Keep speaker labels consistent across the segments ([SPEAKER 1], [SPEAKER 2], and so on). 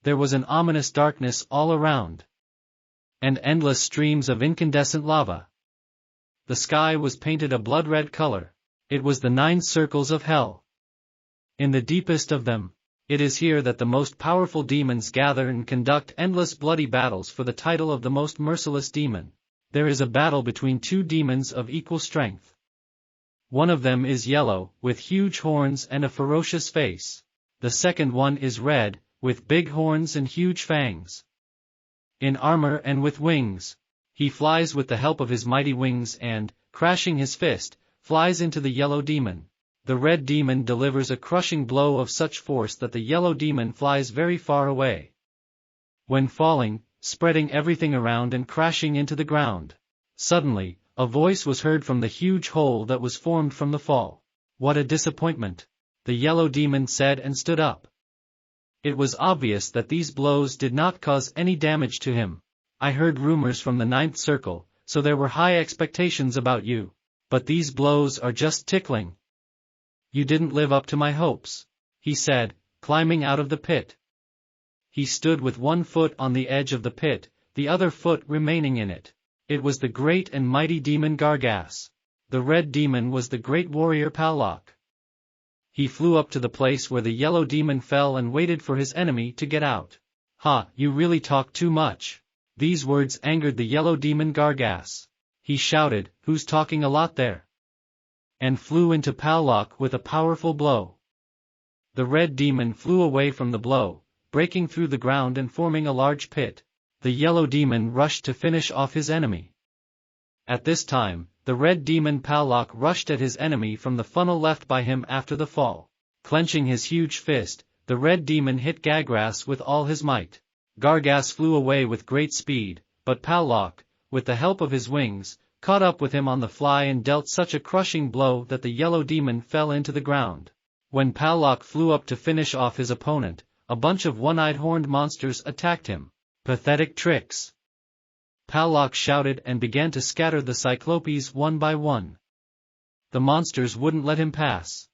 [SPEAKER 1] There was an ominous darkness all around, and endless streams of incandescent lava. The sky was painted a blood-red color. It was the 9 circles of hell. In the deepest of them, it is here that the most powerful demons gather and conduct endless bloody battles for the title of the most merciless demon. There is a battle between 2 demons of equal strength. One of them is yellow, with huge horns and a ferocious face. The second one is red, with big horns and huge fangs. In armor and with wings, he flies with the help of his mighty wings and, crashing his fist, flies into the yellow demon. The red demon delivers a crushing blow of such force that the yellow demon flies very far away. When falling, spreading everything around and crashing into the ground, suddenly, a voice was heard from the huge hole that was formed from the fall. What a disappointment! The yellow demon said and stood up. It was obvious that these blows did not cause any damage to him. I heard rumors from the 9th circle, so there were high expectations about you. But these blows are just tickling. You didn't live up to my hopes, he said, climbing out of the pit. He stood with one foot on the edge of the pit, the other foot remaining in it. It was the great and mighty demon Gargas. The red demon was the great warrior Palak. He flew up to the place where the yellow demon fell and waited for his enemy to get out. Ha, you really talk too much. These words angered the yellow demon Gargas. He shouted, who's talking a lot there? And flew into Palak with a powerful blow. The red demon flew away from the blow, breaking through the ground and forming a large pit. The yellow demon rushed to finish off his enemy. At this time, the red demon Palak rushed at his enemy from the funnel left by him after the fall. Clenching his huge fist, the red demon hit Gargas with all his might. Gargas flew away with great speed, but Palak, with the help of his wings, caught up with him on the fly and dealt such a crushing blow that the yellow demon fell into the ground. When Palak flew up to finish off his opponent, a bunch of one-eyed horned monsters attacked him. Pathetic tricks! Palak shouted and began to scatter the Cyclopes one by one. The monsters wouldn't let him pass.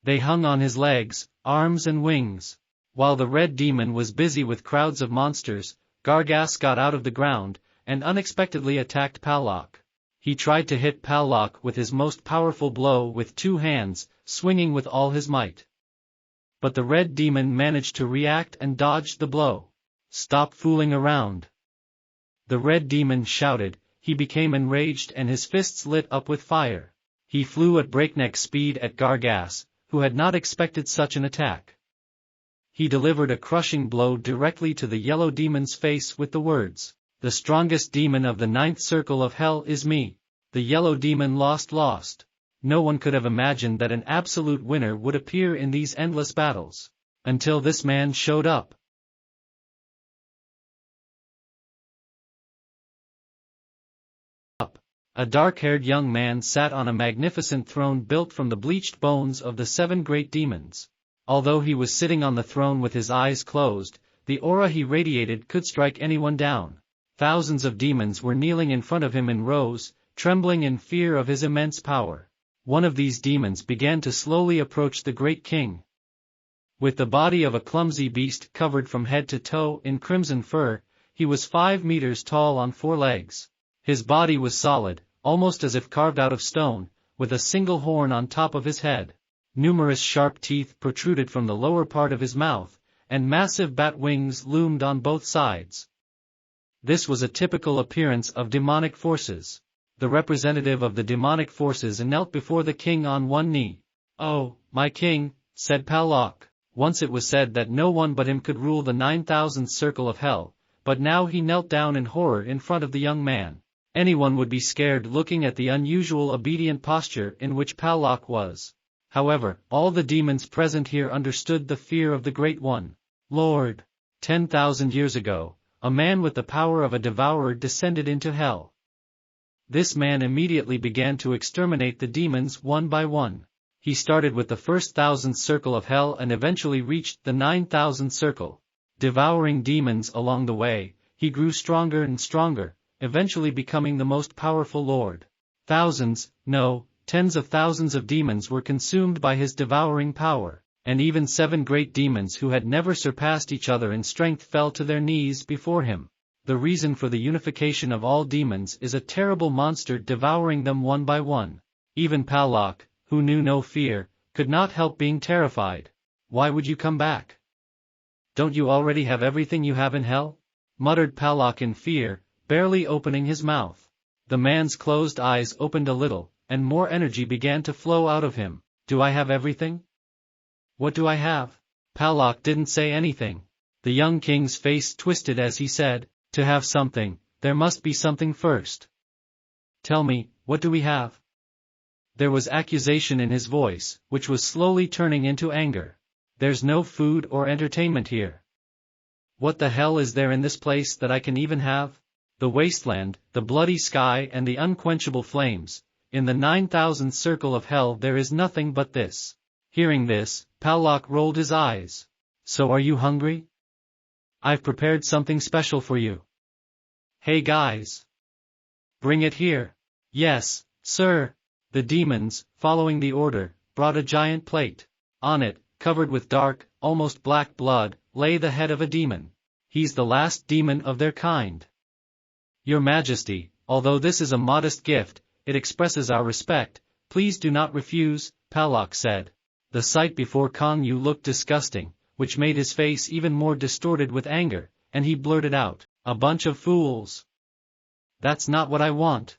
[SPEAKER 1] They hung on his legs, arms and wings. While the red demon was busy with crowds of monsters, Gargas got out of the ground, and unexpectedly attacked Palak. He tried to hit Palak with his most powerful blow with 2 hands, swinging with all his might. But the red demon managed to react and dodged the blow. Stop fooling around! The red demon shouted. He became enraged and his fists lit up with fire. He flew at breakneck speed at Gargas, who had not expected such an attack. He delivered a crushing blow directly to the yellow demon's face with the words, "The strongest demon of the 9th circle of hell is me." The yellow demon lost. No one could have imagined that an absolute winner would appear in these endless battles. Until this man showed up. A dark-haired young man sat on a magnificent throne built from the bleached bones of the 7 great demons. Although he was sitting on the throne with his eyes closed, the aura he radiated could strike anyone down. Thousands of demons were kneeling in front of him in rows, trembling in fear of his immense power. One of these demons began to slowly approach the great king. With the body of a clumsy beast covered from head to toe in crimson fur, he was 5 meters tall on 4 legs. His body was solid, almost as if carved out of stone, with a single horn on top of his head. Numerous sharp teeth protruded from the lower part of his mouth, and massive bat wings loomed on both sides. This was a typical appearance of demonic forces. The representative of the demonic forces knelt before the king on one knee. "Oh, my king," said Palak. Once it was said that no one but him could rule the 9,000th circle of hell, but now he knelt down in horror in front of the young man. Anyone would be scared looking at the unusual obedient posture in which Palak was. However, all the demons present here understood the fear of the Great One. Lord! 10,000 years ago, a man with the power of a devourer descended into hell. This man immediately began to exterminate the demons one by one. He started with the first 1,000th circle of hell and eventually reached the 9,000th circle. Devouring demons along the way, he grew stronger and stronger, eventually becoming the most powerful lord. Thousands, no, tens of thousands of demons were consumed by his devouring power. and even 7 great demons who had never surpassed each other in strength fell to their knees before him. The reason for the unification of all demons is a terrible monster devouring them one by one. Even Palak, who knew no fear, could not help being terrified. "Why would you come back? Don't you already have everything you have in hell?" muttered Palak in fear, barely opening his mouth. The man's closed eyes opened a little, and more energy began to flow out of him. "Do I have everything? What do I have?" Palak didn't say anything. The young king's face twisted as he said, "To have something, there must be something first. Tell me, what do we have?" There was accusation in his voice, which was slowly turning into anger. "There's no food or entertainment here. What the hell is there in this place that I can even have? The wasteland, the bloody sky and the unquenchable flames. In the 9,000th circle of hell there is nothing but this." Hearing this, Palak rolled his eyes. "So are you hungry? I've prepared something special for you. Hey guys! Bring it here." "Yes, sir." The demons, following the order, brought a giant plate. On it, covered with dark, almost black blood, lay the head of a demon. "He's the last demon of their kind. Your Majesty, although this is a modest gift, it expresses our respect. Please do not refuse," Palak said. The sight before Kang Yu looked disgusting, which made his face even more distorted with anger, and he blurted out, "A bunch of fools! That's not what I want."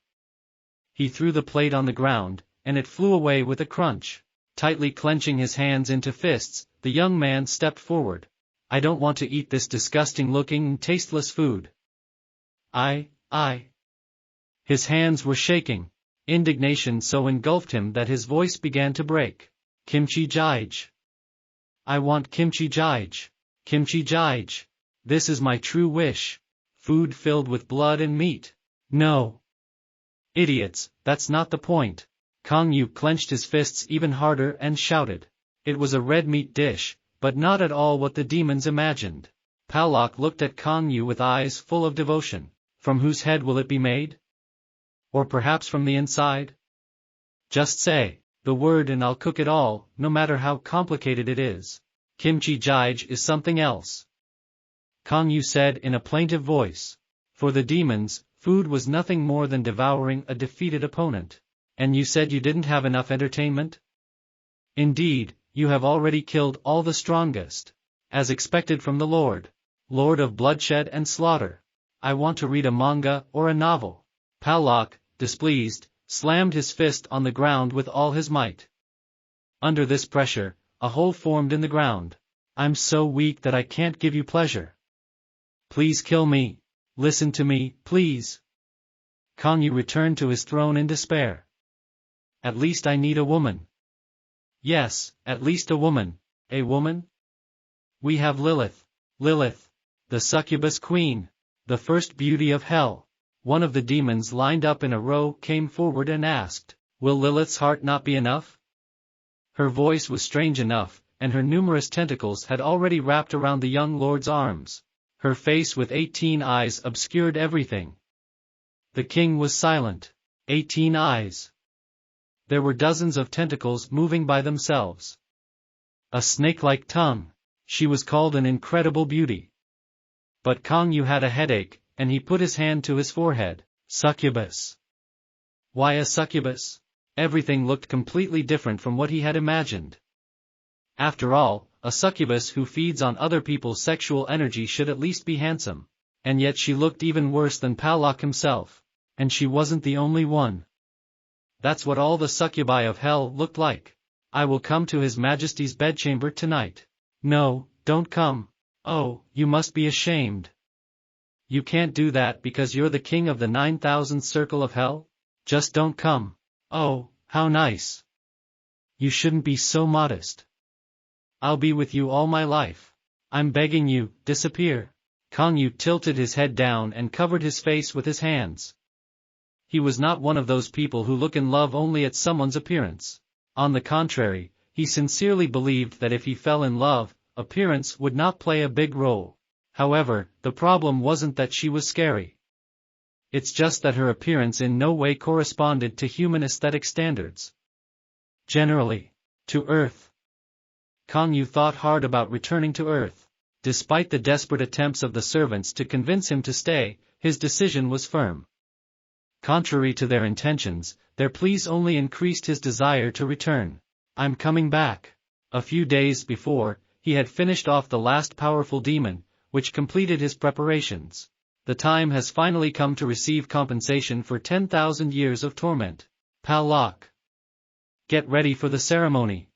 [SPEAKER 1] He threw the plate on the ground, and it flew away with a crunch. Tightly clenching his hands into fists, the young man stepped forward. "I don't want to eat this disgusting-looking and tasteless food. I. His hands were shaking. Indignation so engulfed him that his voice began to break. "Kimchi jjigae. I want kimchi jjigae. Kimchi jjigae. This is my true wish. Food filled with blood and meat. No. Idiots, that's not the point." Kang Yu clenched his fists even harder and shouted. It was a red meat dish, but not at all what the demons imagined. Palak looked at Kang Yu with eyes full of devotion. "From whose head will it be made? Or perhaps from the inside? Just say the word and I'll cook it all, no matter how complicated it is." "Kimchi jjigae is something else," Kang Yu said in a plaintive voice. For the demons, food was nothing more than devouring a defeated opponent. "And you said you didn't have enough entertainment? Indeed, you have already killed all the strongest. As expected from the Lord of bloodshed and slaughter. I want to read a manga or a novel." Palak, displeased, slammed his fist on the ground with all his might. Under this pressure, a hole formed in the ground. "I'm so weak that I can't give you pleasure. Please kill me. Listen to me, please." Kang Yu returned to his throne in despair. "At least I need a woman. Yes, at least a woman. A woman? We have Lilith. Lilith, the succubus queen, the first beauty of hell." One of the demons lined up in a row came forward and asked, "Will Lilith's heart not be enough?" Her voice was strange enough, and her numerous tentacles had already wrapped around the young lord's arms. Her face with 18 eyes obscured everything. The king was silent. 18 eyes. There were dozens of tentacles moving by themselves. A snake-like tongue. She was called an incredible beauty. But Kang Yu had a headache, and he put his hand to his forehead. Succubus. Why a succubus? Everything looked completely different from what he had imagined. After all, a succubus who feeds on other people's sexual energy should at least be handsome. And yet she looked even worse than Palak himself. And she wasn't the only one. That's what all the succubi of hell looked like. "I will come to His Majesty's bedchamber tonight." "No, don't come. Oh, you must be ashamed. You can't do that because you're the king of the 9,000th circle of hell? Just don't come." "Oh, how nice. You shouldn't be so modest. I'll be with you all my life. I'm begging you, disappear." Kang Yu tilted his head down and covered his face with his hands. He was not one of those people who look in love only at someone's appearance. On the contrary, he sincerely believed that if he fell in love, appearance would not play a big role. However, the problem wasn't that she was scary. It's just that her appearance in no way corresponded to human aesthetic standards. Generally. To Earth. Kang Yu thought hard about returning to Earth. Despite the desperate attempts of the servants to convince him to stay, his decision was firm. Contrary to their intentions, their pleas only increased his desire to return. "I'm coming back." A few days before, he had finished off the last powerful demon, which completed his preparations. The time has finally come to receive compensation for 10,000 years of torment. Palak. Get ready for the ceremony.